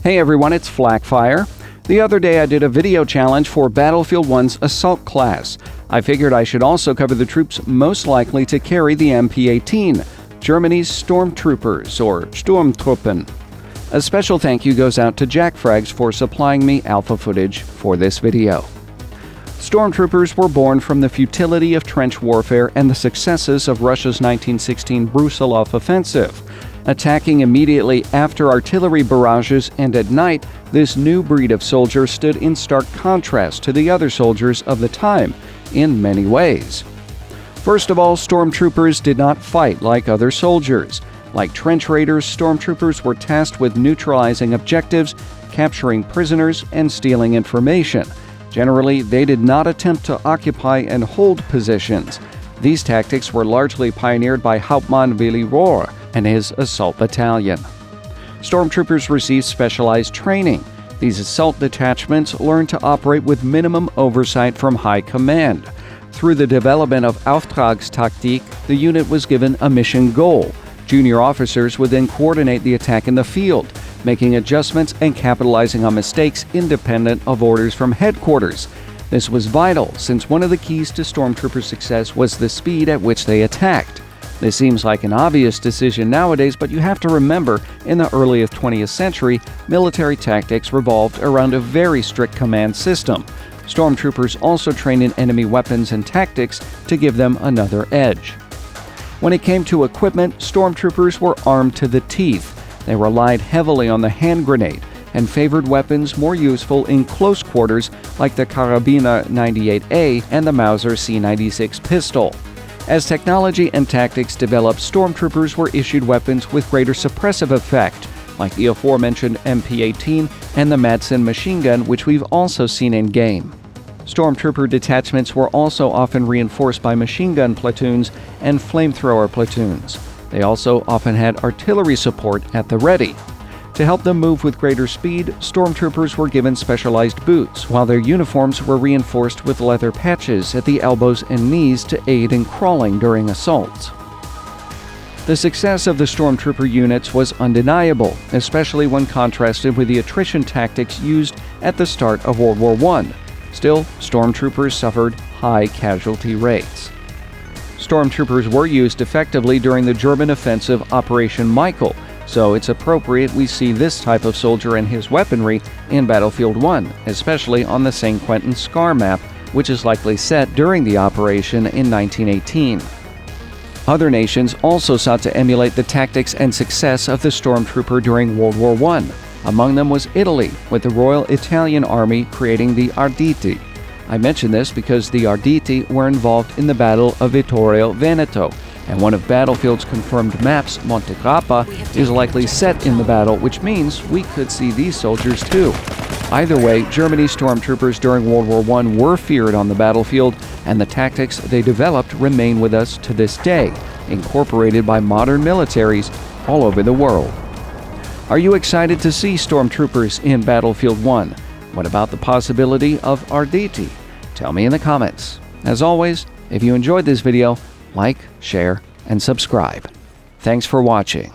Hey everyone, it's Flackfire. The other day I did a video challenge for Battlefield 1's Assault class. I figured I should also cover the troops most likely to carry the MP-18, Germany's Stormtroopers, or Sturmtruppen. A special thank you goes out to Jack Frags for supplying me alpha footage for this video. Stormtroopers were born from the futility of trench warfare and the successes of Russia's 1916 Brusilov offensive. Attacking immediately after artillery barrages and at night, this new breed of soldier stood in stark contrast to the other soldiers of the time in many ways. First of all, stormtroopers did not fight like other soldiers. Like trench raiders, stormtroopers were tasked with neutralizing objectives, capturing prisoners, and stealing information. Generally, they did not attempt to occupy and hold positions. These tactics were largely pioneered by Hauptmann Willi Rohr and his assault battalion. Stormtroopers received specialized training. These assault detachments learned to operate with minimum oversight from high command. Through the development of Auftragstaktik, the unit was given a mission goal. Junior officers would then coordinate the attack in the field, making adjustments and capitalizing on mistakes independent of orders from headquarters. This was vital, since one of the keys to Stormtrooper success was the speed at which they attacked. This seems like an obvious decision nowadays, but you have to remember, in the early 20th century, military tactics revolved around a very strict command system. Stormtroopers also trained in enemy weapons and tactics to give them another edge. When it came to equipment, stormtroopers were armed to the teeth. They relied heavily on the hand grenade and favored weapons more useful in close quarters like the Karabiner 98A and the Mauser C96 pistol. As technology and tactics developed, stormtroopers were issued weapons with greater suppressive effect, like the aforementioned MP-18 and the Madsen machine gun, which we've also seen in-game. Stormtrooper detachments were also often reinforced by machine gun platoons and flamethrower platoons. They also often had artillery support at the ready. To help them move with greater speed, stormtroopers were given specialized boots, while their uniforms were reinforced with leather patches at the elbows and knees to aid in crawling during assaults. The success of the stormtrooper units was undeniable, especially when contrasted with the attrition tactics used at the start of World War I. Still, stormtroopers suffered high casualty rates. Stormtroopers were used effectively during the German offensive Operation Michael, so it's appropriate we see this type of soldier and his weaponry in Battlefield 1, especially on the St. Quentin Scar map, which is likely set during the operation in 1918. Other nations also sought to emulate the tactics and success of the stormtrooper during World War I. Among them was Italy, with the Royal Italian Army creating the Arditi. I mention this because the Arditi were involved in the Battle of Vittorio Veneto, and one of Battlefield's confirmed maps, Monte Grappa, is likely set in the battle, which means we could see these soldiers too. Either way, Germany's stormtroopers during World War I were feared on the battlefield, and the tactics they developed remain with us to this day, incorporated by modern militaries all over the world. Are you excited to see stormtroopers in Battlefield 1? What about the possibility of Arditi? Tell me in the comments. As always, if you enjoyed this video, like, share, and subscribe. Thanks for watching.